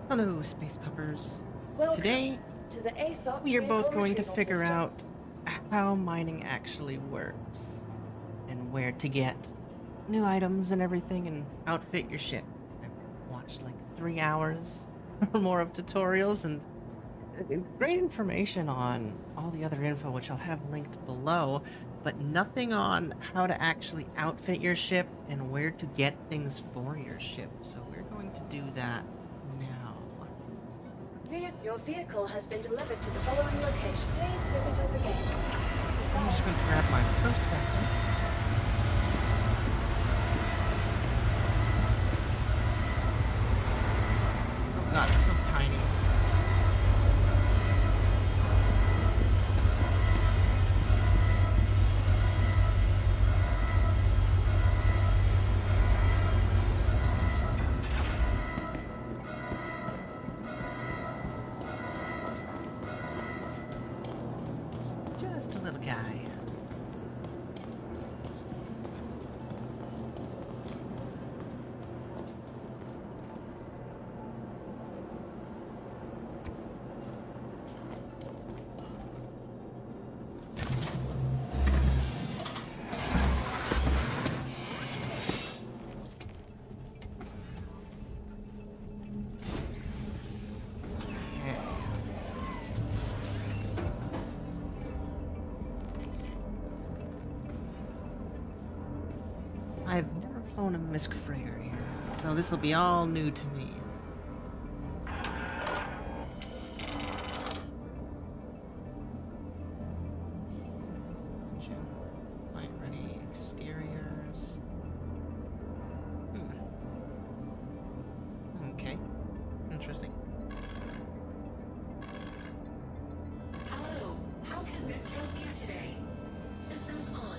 Hello, Space Puppers. Welcome Today, to the ASOP we are both Vehicle going to Retrieval figure System. out how mining actually works and where to get new items and everything and outfit your ship. I've watched like 3 hours or more of tutorials and great information on all the other info, which I'll have linked below, but nothing on how to actually outfit your ship and where to get things for your ship. So we're going to do that now. Your vehicle has been delivered to the following location. Please visit us again. I'm just going to grab my prospector. Oh god, it's so tiny. Just a little guy. I've never flown a Misk freighter here, so this will be all new to me. Light ready exteriors. Okay, interesting. Hello, how can Miss help you today? Systems on.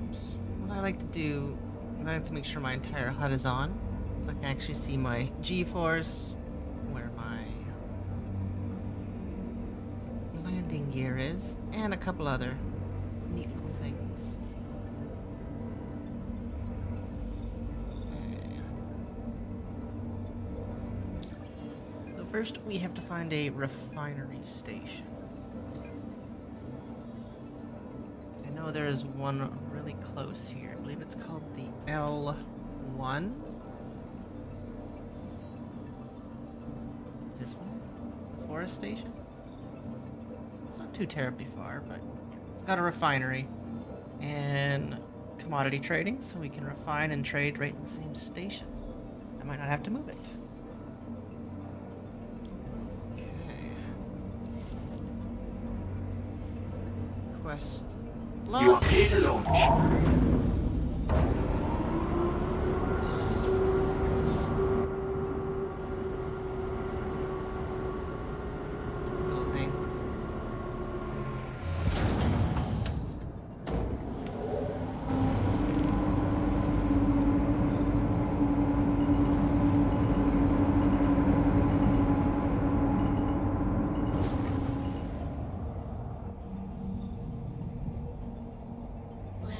Oops. What I like to do is I like to make sure my entire HUD is on, so I can actually see my G-force, where my landing gear is, and a couple other neat little things. Okay. So first, we have to find a refinery station. I know there is one really close here. I believe it's called the L1. Is this one? The forest station? It's not too terribly far, but it's got a refinery and commodity trading, so we can refine and trade right in the same station. I might not have to move it. Okay. Quest. You are clear to launch. Little thing.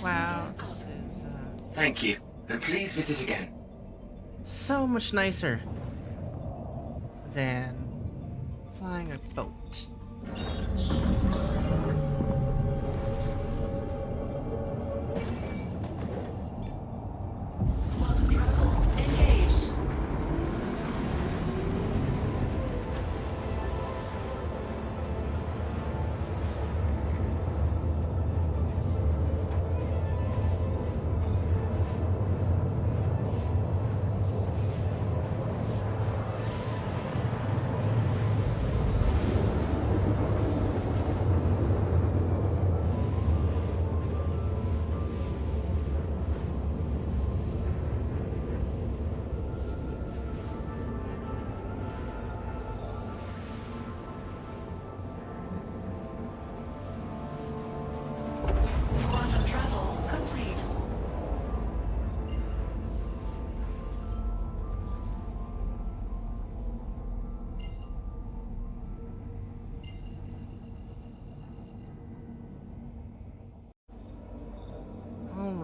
Wow, this is Thank you, and please visit again. so much nicer than flying a boat. Multi-travel engaged.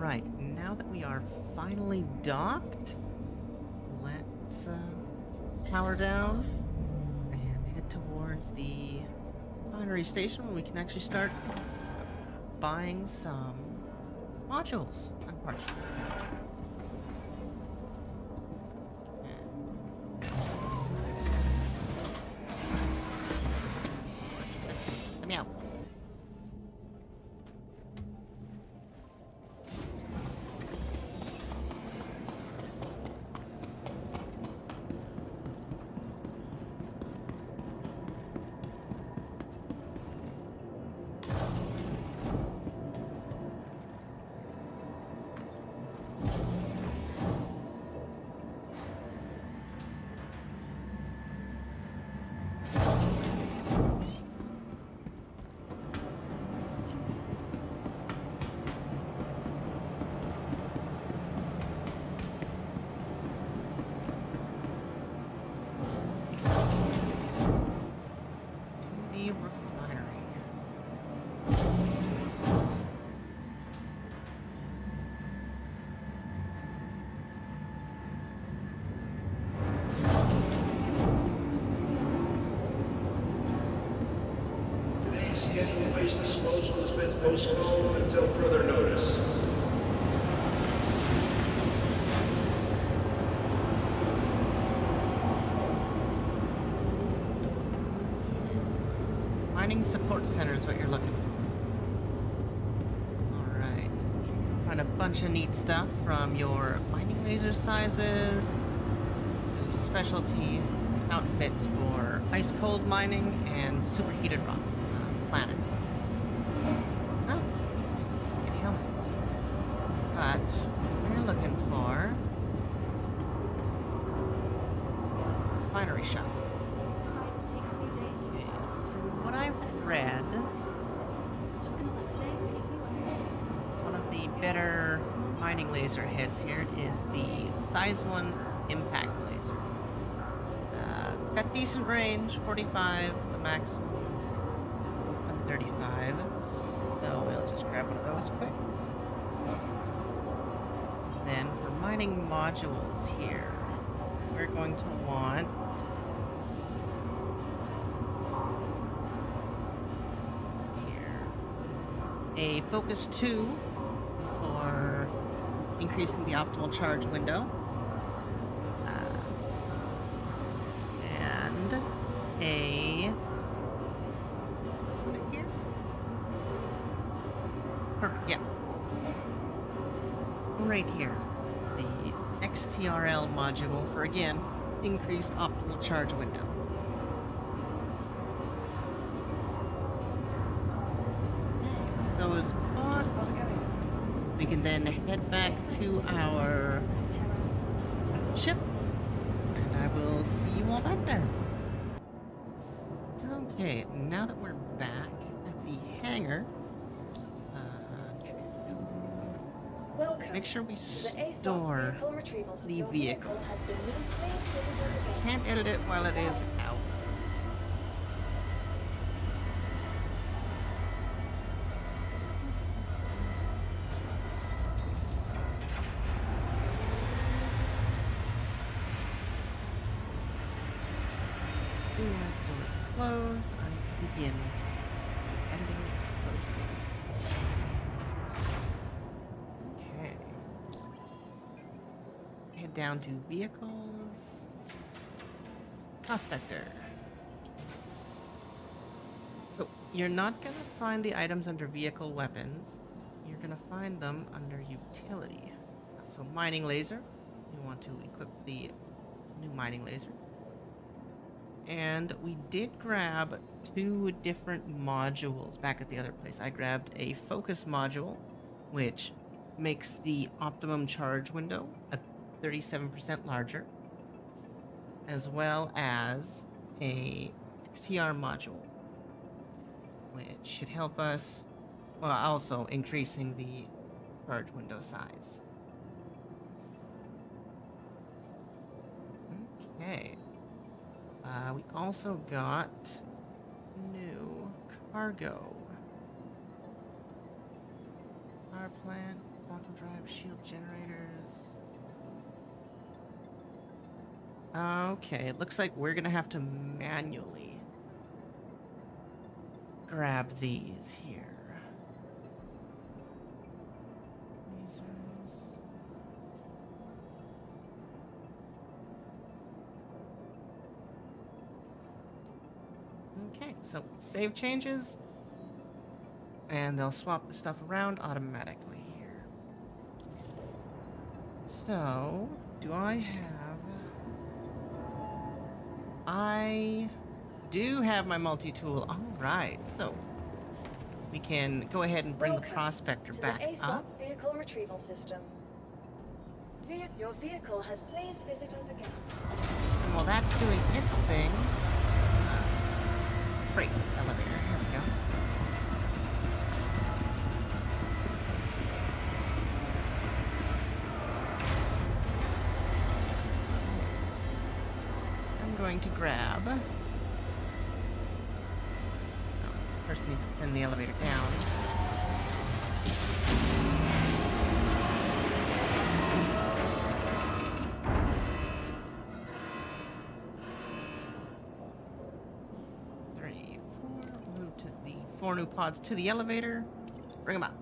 Alright, now that we are finally docked, let's power down and head towards the refinery station where we can actually start buying some modules and parts for this thing. Let me out. The refinery. Today's scheduled waste disposal has been postponed until further notice. Mining support center is what you're looking for. Alright. You'll find a bunch of neat stuff from your mining laser sizes to specialty outfits for ice cold mining and superheated rock planets. Oh, any helmets. But we're looking for refinery shop. From what I've read, one of the better mining laser heads here is the Size 1 Impact Laser. It's got decent range, 45, the maximum 135. So we'll just grab one of those quick. Then for mining modules here, we're going to want a Focus 2 for increasing the optimal charge window. And this one here? Perfect, yeah. Right here. The XTRL module for, again, increased optimal charge window. Those bought, we can then head back to our ship, and I will see you all back there. Okay, now that we're back at the hangar, Welcome. make sure we The ASOC store vehicle retrieval the your vehicle. has been moved. Please visit us again. Can't edit it while it is out. As soon as the doors close, I begin the editing process. Okay. Head down to vehicles. Prospector. So you're not gonna find the items under vehicle weapons. You're gonna find them under utility. So mining laser. You want to equip the new mining laser. And we did grab 2 different modules back at the other place. I grabbed a focus module, which makes the optimum charge window a 37% larger, as well as a XTR module, which should help us, well, also increasing the charge window size. Okay. We also got new cargo. power plant, quantum drive, shield generators. Okay, it looks like we're gonna have to manually grab these here. Lasers. Okay, so save changes, and they'll swap the stuff around automatically here. So, do I have... I do have my multi-tool. Alright, so we can go ahead and bring the Welcome prospector to back the ASOP up. vehicle retrieval system. Your vehicle has please visit us again. And while that's doing its thing... Freight elevator, here we go. I'm going to grab... Oh, first need to send the elevator down. Move to the 4 new pods to the elevator. Bring them up.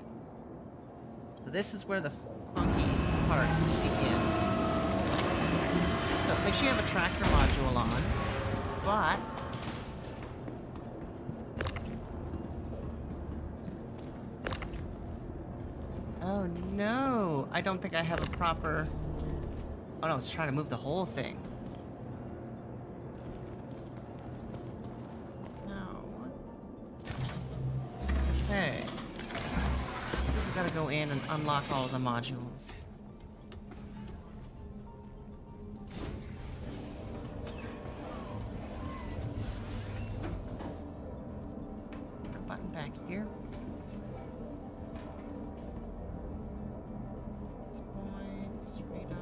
So this is where the funky part begins. So make sure you have a tractor module on, but oh no, I don't think I have a proper... Oh no, it's trying to move the whole thing. Okay. We've got to go in and unlock all of the modules. Got a button back here. Points, radar.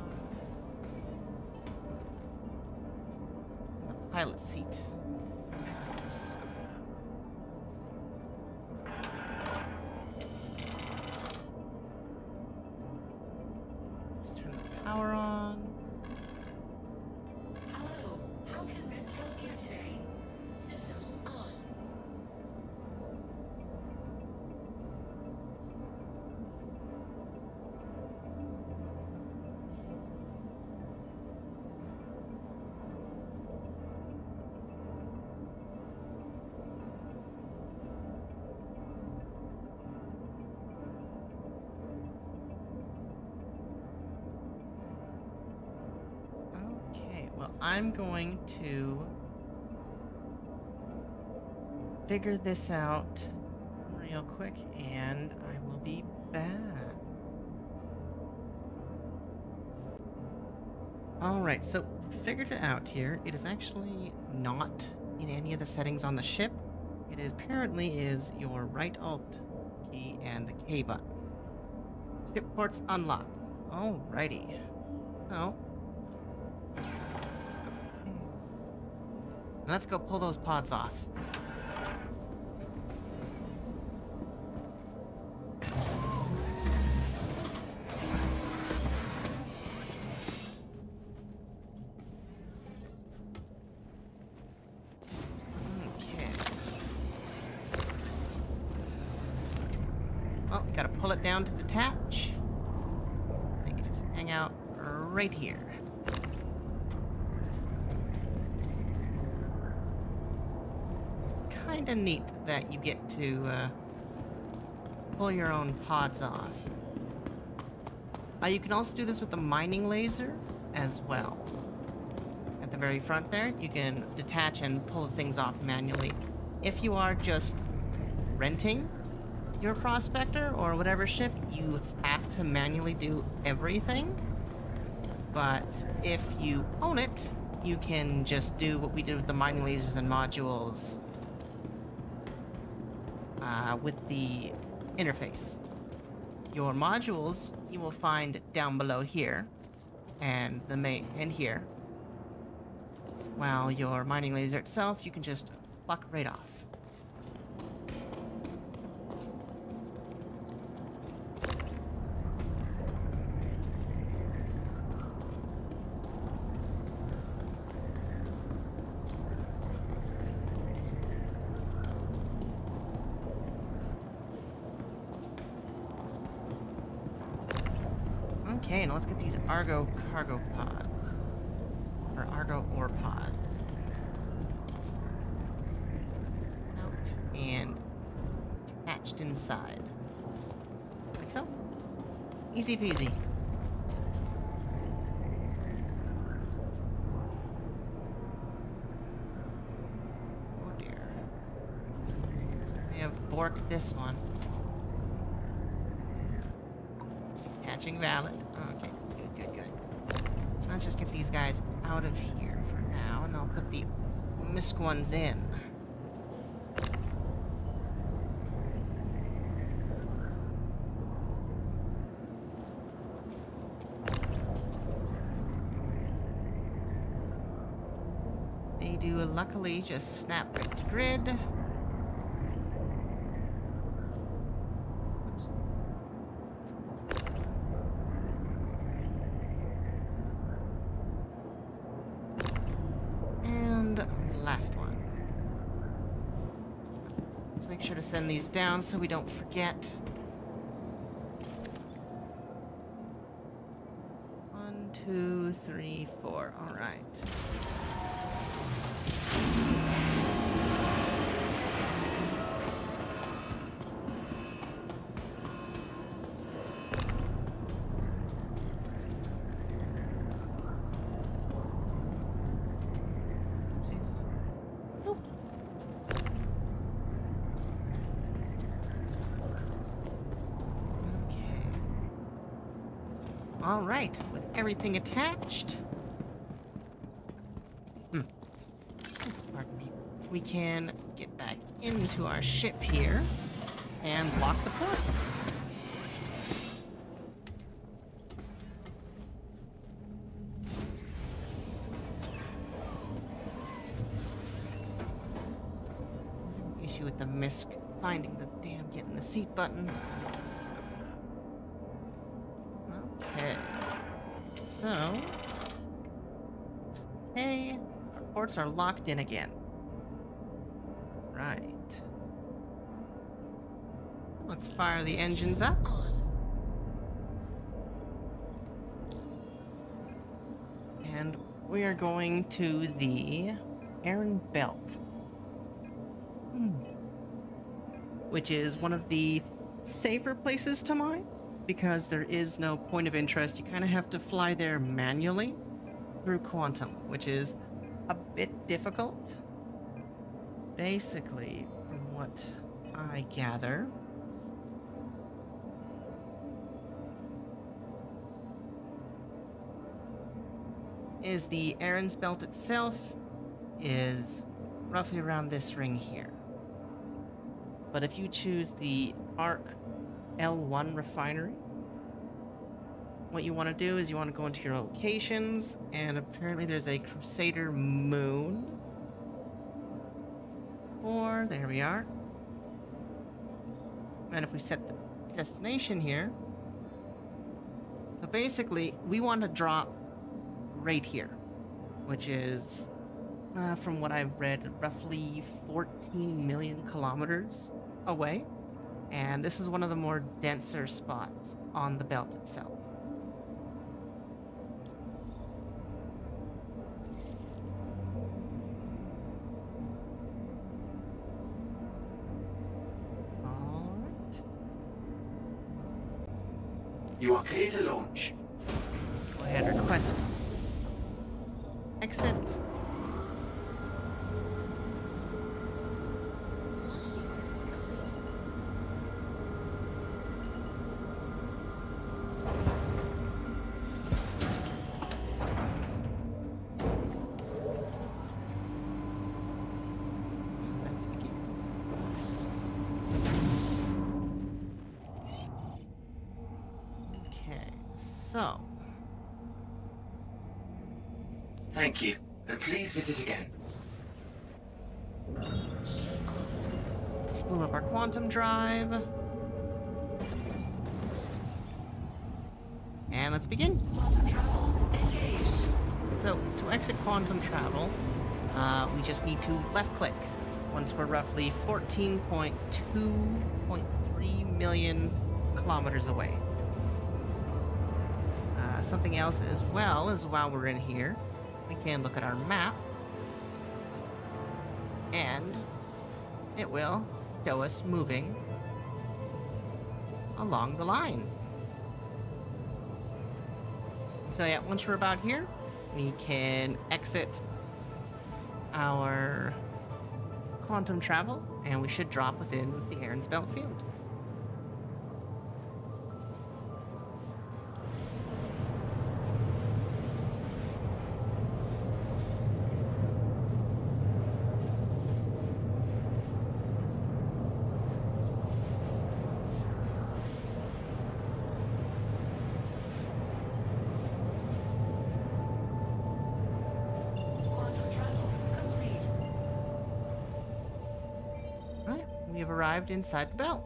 The pilot seat. Oops. Let's turn the power on. Hello, how can Miss help you today? Systems on. Okay, well, I'm going to figure this out real quick, and I will be back. Alright, so figured it out here. It is actually not in any of the settings on the ship. It is, apparently is your right alt key and the K button. Ship ports unlocked. Alrighty. So, let's go pull those pods off. Okay. Well, gotta pull it down to detach. They can just hang out right here. Kinda neat that you get to pull your own pods off. You can also do this with the mining laser as well. At the very front there, you can detach and pull the things off manually. If you are just renting your prospector or whatever ship, you have to manually do everything. But if you own it, you can just do what we did with the mining lasers and modules with the interface. Your modules you will find down below here, and the main and here. While your mining laser itself, you can just pluck right off. Okay, now let's get these Argo cargo pods. Or Argo ore pods. Out and attached inside. Like so. Easy peasy. Oh dear. We have borked this one. Catching valid. Okay, good. Let's just get these guys out of here for now, and I'll put the Misk ones in. They do luckily just snap right to grid. Oops. And last one. Let's make sure to send these down so we don't forget. 1, 2, 3, 4. All right. Oopsies. Nope. Okay. All right, with everything attached. Pardon me. We can get back into our ship here and lock the ports. There's an issue with the Misk finding the damn getting the seat button. Okay. So. Okay. Our ports are locked in again. Right. Let's fire the engines up. And we are going to the Aran Belt. Which is one of the safer places to mine because there is no point of interest. You kind of have to fly there manually through Quantum, which is a bit difficult. Basically, from what I gather, is the Aran's Belt itself is roughly around this ring here. But if you choose the ARC L1 refinery, what you want to do is you want to go into your locations, and apparently there's a Crusader moon. Or, there we are. And if we set the destination here, so basically, we want to drop right here, which is, from what I've read, roughly 14 million kilometers away. And this is one of the more denser spots on the belt itself. Alright. You are clear to launch. Go ahead, request exit. Launch sequence complete. Let's begin. Okay, so Thank you, and please visit again. spool up our quantum drive. And let's begin. Quantum travel engaged. So, to exit quantum travel, we just need to left click once we're roughly 14.2.3 million kilometers away. Something else as well is while we're in here, we can look at our map, and it will show us moving along the line. So yeah, once we're about here, we can exit our quantum travel, and we should drop within the Aaron's Belt field. Quantum travel complete. Right, we have arrived inside the belt.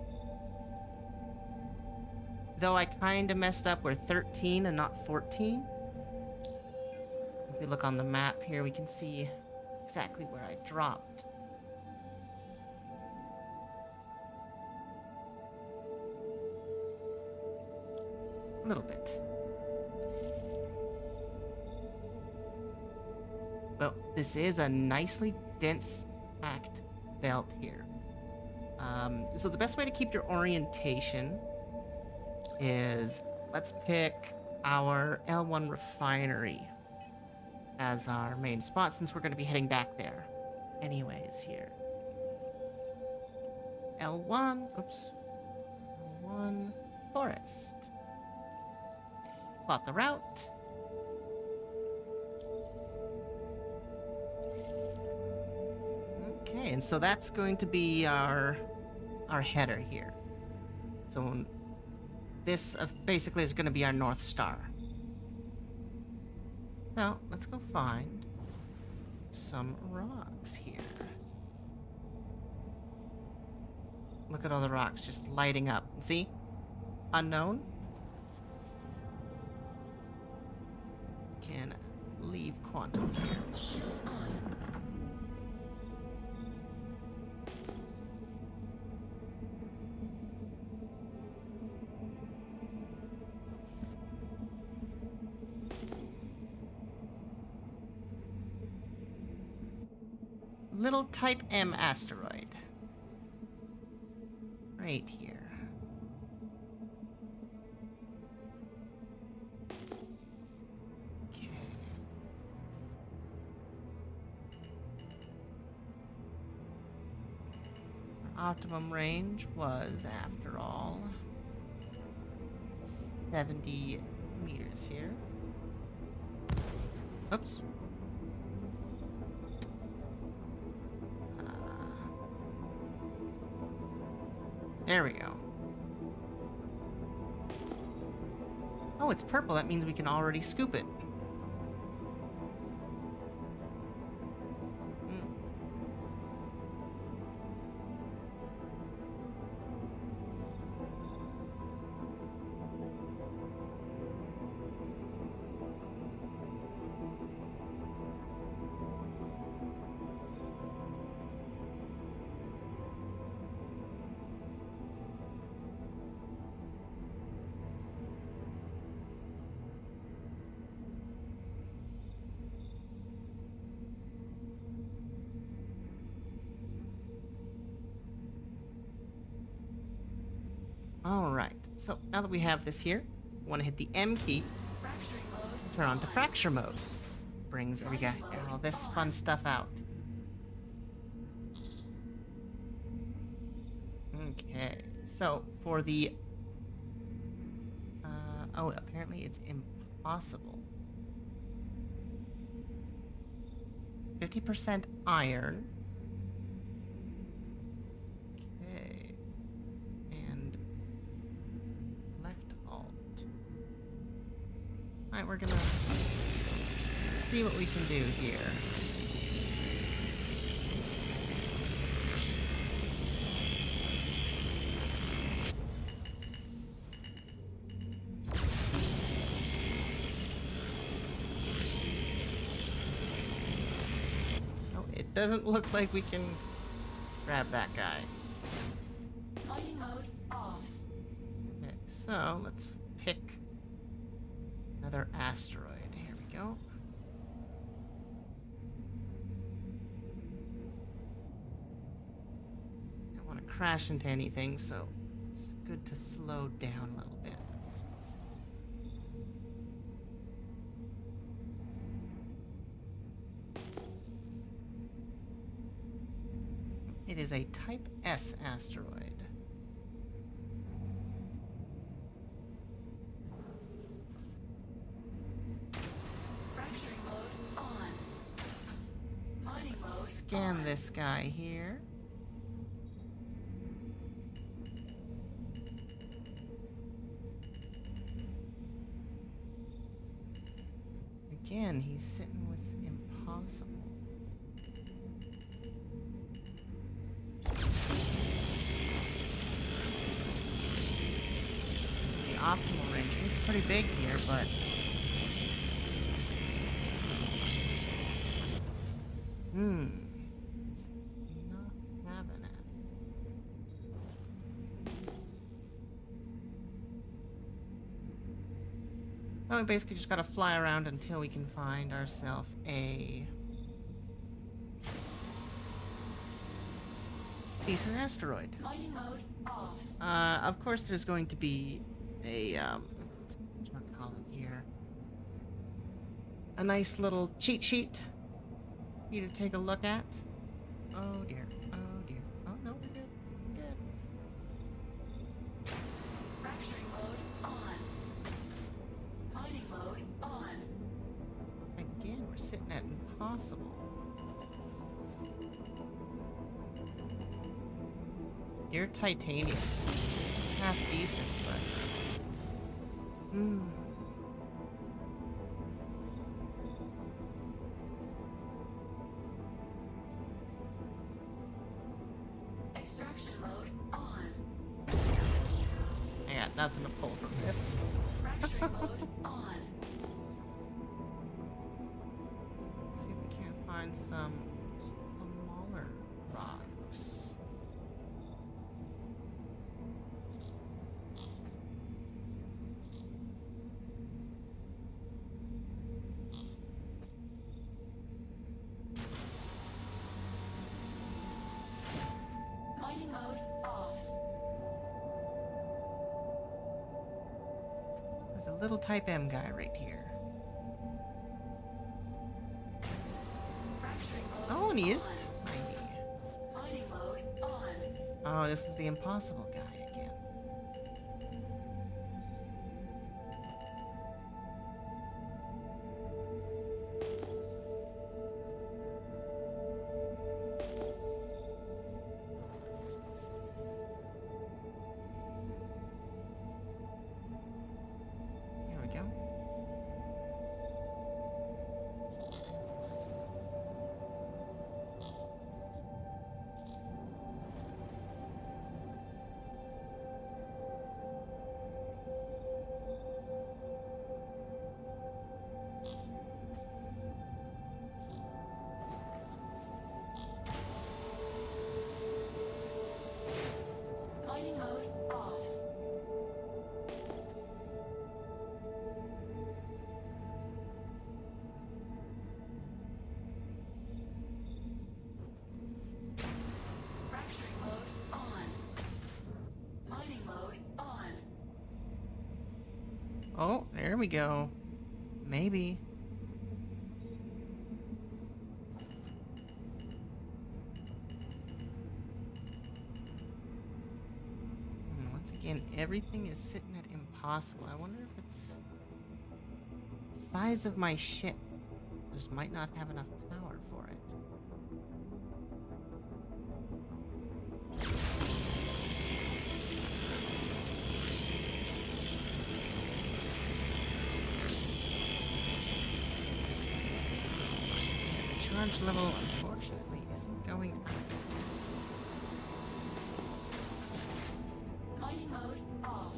Though I kinda messed up, we're 13 and not 14. If we look on the map here, we can see exactly where I dropped. A little bit. Well, this is a nicely dense packed belt here. So the best way to keep your orientation is, let's pick our L1 refinery as our main spot, since we're going to be heading back there anyways here. L1 forest. Plot the route. Okay, and so that's going to be our header here. So this basically is going to be our North Star. Now, let's go find some rocks here. Look at all the rocks just lighting up. See? Unknown. Can leave quantum here. Shield on. Little Type M asteroid. Right here. Okay. Our optimum range was, after all, 70 meters here. Oops. There we go. Oh, it's purple. That means we can already scoop it. Alright, so now that we have this here, we want to hit the M key, Fracturing mode. turn on to fracture mode. Brings all this fun stuff out. Okay, so for the... oh, apparently it's impossible. 50% iron. Okay. And left alt. Alright, we're gonna see what we can do here. Oh, it doesn't look like we can grab that guy. Mining mode off. Okay, so let's pick Another asteroid. Here we go. Don't want to crash into anything, so it's good to slow down a little bit. It is a Type S asteroid. Fracturing mode on. Mining mode Scan on. this guy here. Again, he's sitting with impossible. The optimal range is pretty big here, but it's not having it. Oh, we basically just gotta fly around until we can find ourselves a decent asteroid. Mining mode off. Of course, there's going to be a whatchamacallit here, a nice little cheat sheet for you to take a look at. Oh dear. Oh dear. Oh no, we're good. We're good. Fracturing mode on. Mining mode on. Again, we're sitting at impossible. You're titanium. Half decent, but Extraction mode on. I got nothing to pull from this. Fracturing mode on. Let's see if we can't find some smaller rocks. Mining mode off. There's a little Type M guy right here. Fracturing mode Oh, and he is on. tiny. Mining mode on. Oh, this is the impossible guy again. Here we go. Mining mode off. Fracturing mode on. Mining mode on. Oh, there we go. Maybe. Once again, everything is sitting at impossible. I wonder if it's the size of my ship. Just might not have enough power for it. Charge level, unfortunately, isn't going up. Mining mode off.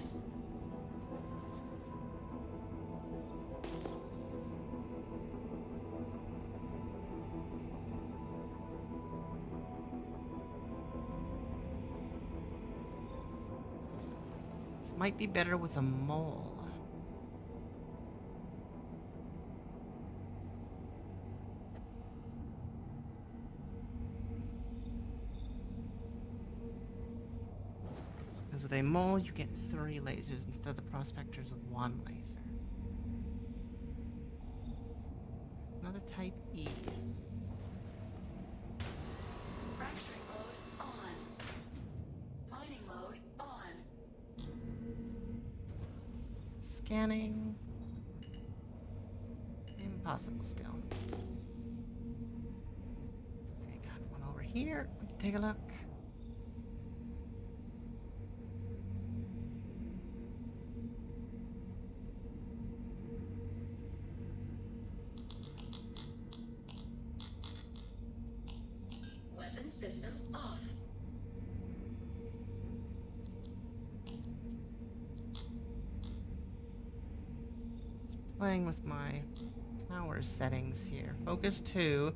This might be better with a mole. a mole, you get 3 lasers instead of the prospector's 1 laser. Another type E. Fracturing mode on. Mining mode on. Scanning. Impossible still. Okay, got one over here. We can take a look. Weapon system off. Playing with my power settings here. Focus 2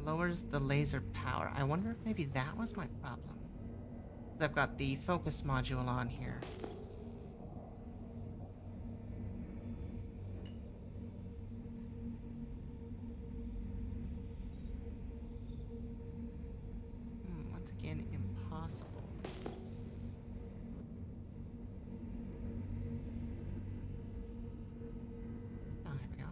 lowers the laser power. I wonder if maybe that was my problem. 'Cause I've got the focus module on here. Once again, impossible. Oh, here we go.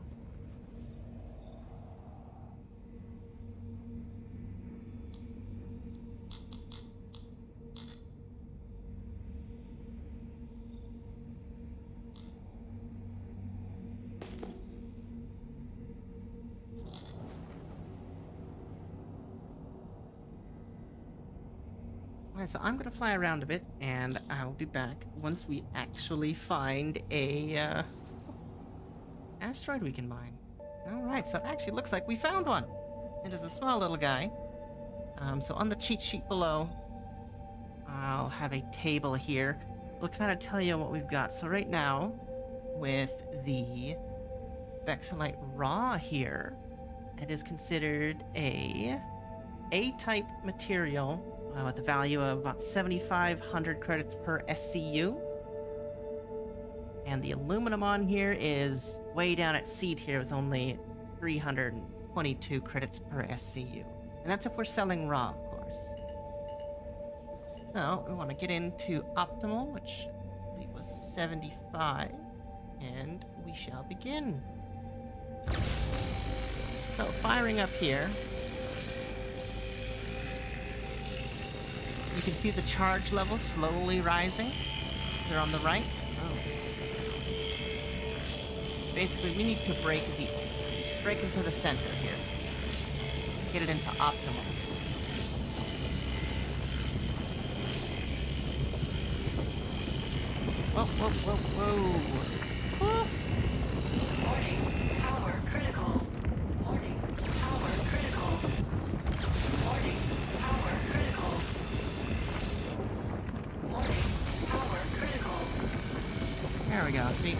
Alright, so I'm gonna fly around a bit, and I'll be back once we actually find a asteroid we can mine. Alright, so it actually looks like we found one. It is a small little guy. So on the cheat sheet below, I'll have a table here. It'll kind of tell you what we've got. So right now, with the Vexillite Raw here, it is considered a A-type material with a value of about 7,500 credits per SCU. And the aluminum on here is way down at C tier with only 322 credits per SCU. And that's if we're selling raw, of course. So we want to get into optimal, which I believe was 75, and we shall begin. So firing up here, you can see the charge level slowly rising. They're on the right. Oh. Basically, we need to break into the center here. Get it into optimal. Whoa, whoa, whoa, whoa. Whoa. Warning. Power critical. Warning. Power critical. Warning. Power critical. Warning. Power critical. There we go. See,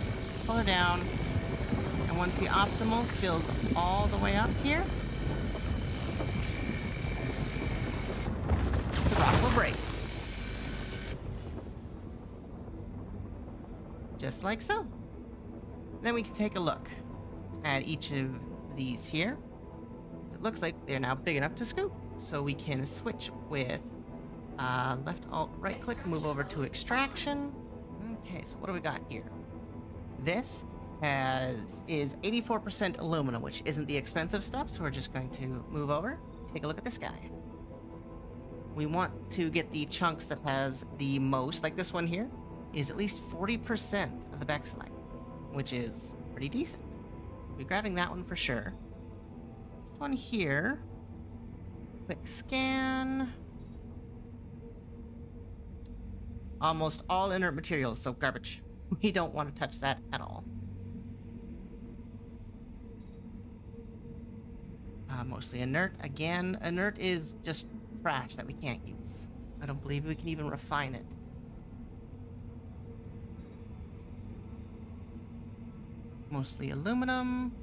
pull her down. And once the optimal fills all the way up here, the rock will break. Just like so. Then we can take a look at each of these here. It looks like they're now big enough to scoop. So we can switch with left, alt, right click, move over to extraction. Okay, so what do we got here? This is 84% aluminum, which isn't the expensive stuff, so we're just going to move over, take a look at this guy. We want to get the chunks that has the most, like this one here, is at least 40% of the Vexillite, which is pretty decent. We'll be grabbing that one for sure. This one here, quick scan. Almost all inert materials, so garbage. We don't want to touch that at all. Mostly inert. Again, inert is just trash that we can't use. I don't believe we can even refine it. Mostly aluminum.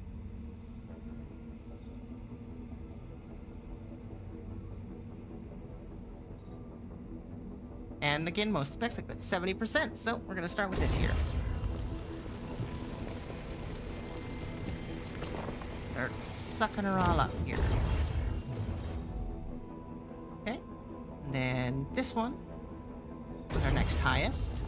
And again, most specs like that, 70%. So we're gonna start with this here. Start sucking her all up here. Okay. And then this one. was our next highest.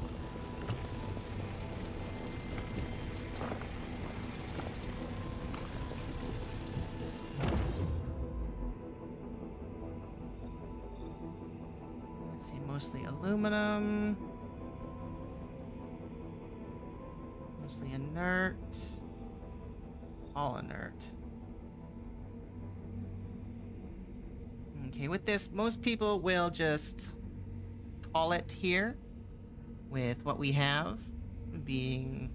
Let's see, mostly aluminum. Mostly inert. All inert. Okay, with this, most people will just call it here with what we have, being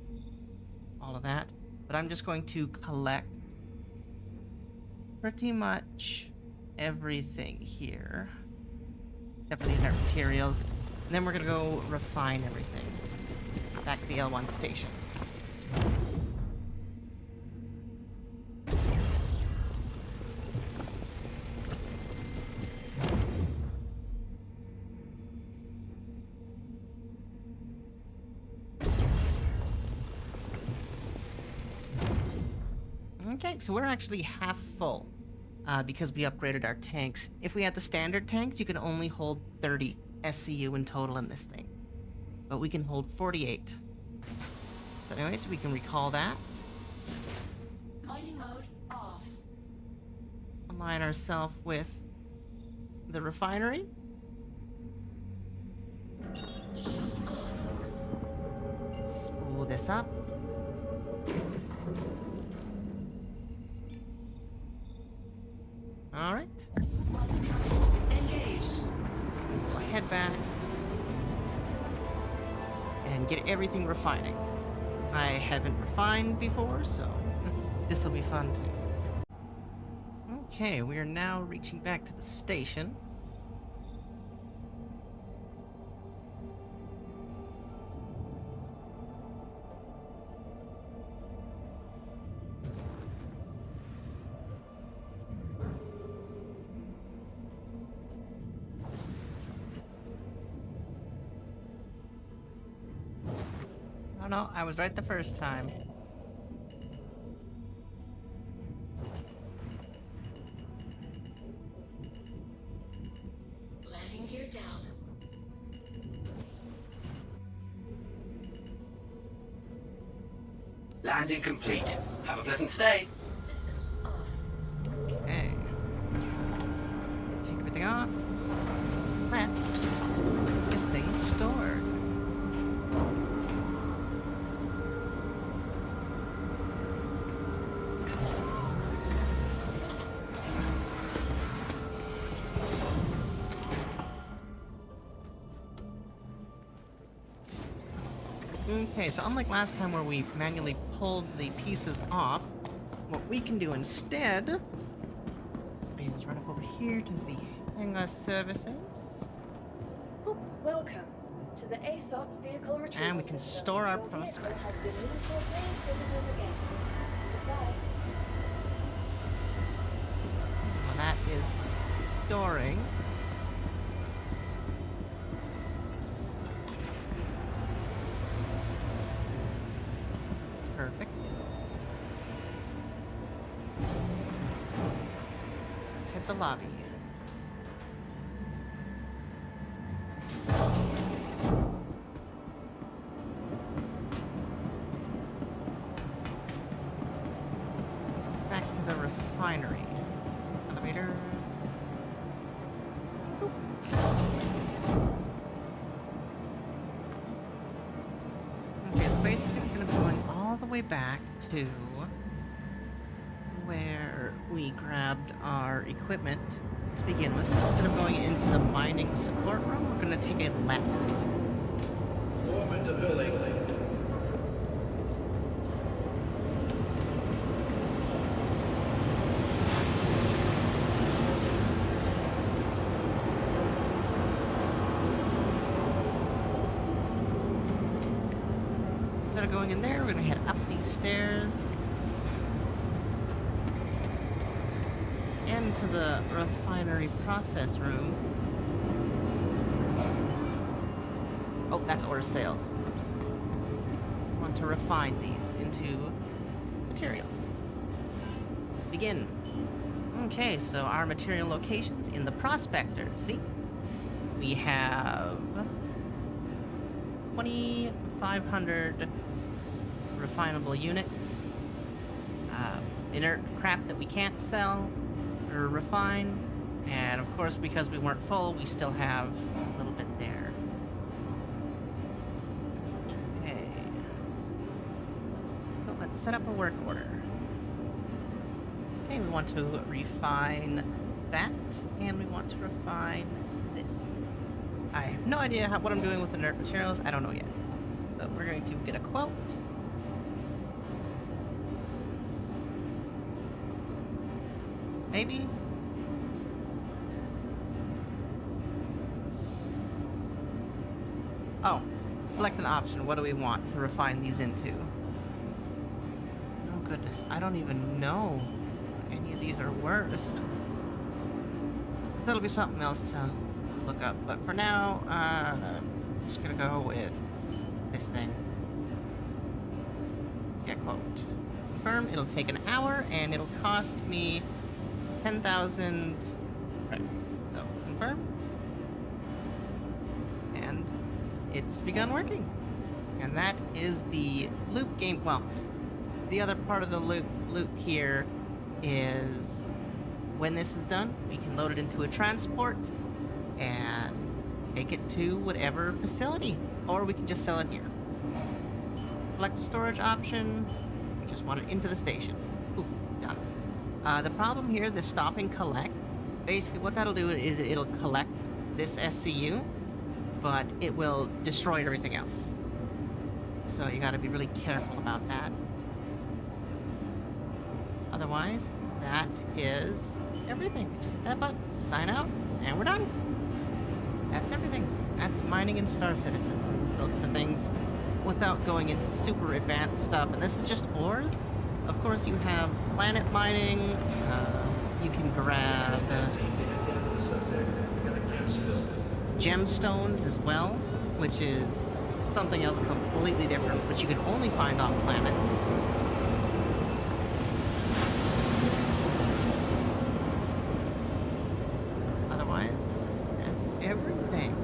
all of that. But I'm just going to collect pretty much everything here, except for the inert materials. And then we're gonna go refine everything back at the L1 station. Okay, so we're actually half full because we upgraded our tanks. If we had the standard tanks, you can only hold 30 SCU in total in this thing. But we can hold 48. So anyways, we can recall that. Mining mode off. Align ourselves with the refinery. Shield off. Spool this up. Alright. Engaged. We'll head back and get everything refining. I haven't refined before, so this will be fun too. Okay, we are now reaching back to the station. Oh no, I was right the first time. Landing gear down. Landing complete. Have a pleasant stay. Systems off. Okay. Take everything off. Let's get this thing stored. Okay, so unlike last time where we manually pulled the pieces off, what we can do instead is run up over here to the hangar services. Welcome to the ASOP vehicle retrieval And we can system. store our Your vehicle prospect. has been moved for please visitors again. Goodbye. Well, that is storing. Perfect. Let's hit the lobby. So back to the refinery. Elevators. Boop. Okay, so basically we're gonna be going all the way back to where we grabbed our equipment to begin with. Instead of going into the mining support room, we're gonna take a left. Form into building. Instead of going in there, we're gonna head up these stairs into the refinery process room. Oh, that's order sales. Oops. We want to refine these into materials. Begin. Okay, so our material locations in the prospector. See? We have 2,500 refinable units. Inert crap that we can't sell or refine. And of course, because we weren't full, we still have a little bit there. Okay. So let's set up a work order. Okay, we want to refine that, and we want to refine this. I have no idea what I'm doing with inert materials. I don't know yet. So we're going to get a quote. Maybe. Oh, select an option. What do we want to refine these into? Oh goodness, I don't even know what any of these are worth. That'll be something else to look up. But for now, I'm just gonna go with this thing. Get quote. Confirm. It'll take an hour and it'll cost me 10,000 credits. So confirm. And it's begun working. And that is the loop game. Well, the other part of the loop here is when this is done, we can load it into a transport and take it to whatever facility, or we can just sell it here. Select a storage option. We just want it into the station. Ooh, done. The problem here, the stop and collect, basically what that'll do is it'll collect this SCU, but it will destroy everything else. So you gotta be really careful about that. Otherwise, that is everything. Just hit that button, sign out, and we're done. That's everything. That's mining in Star Citizen from the looks of things, without going into super advanced stuff. And this is just ores. Of course, you have planet mining. You can grab gemstones as well, which is something else completely different, which you can only find on planets. Otherwise, that's everything.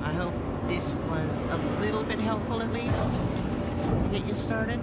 I hope this was a little bit helpful, at least, to get you started.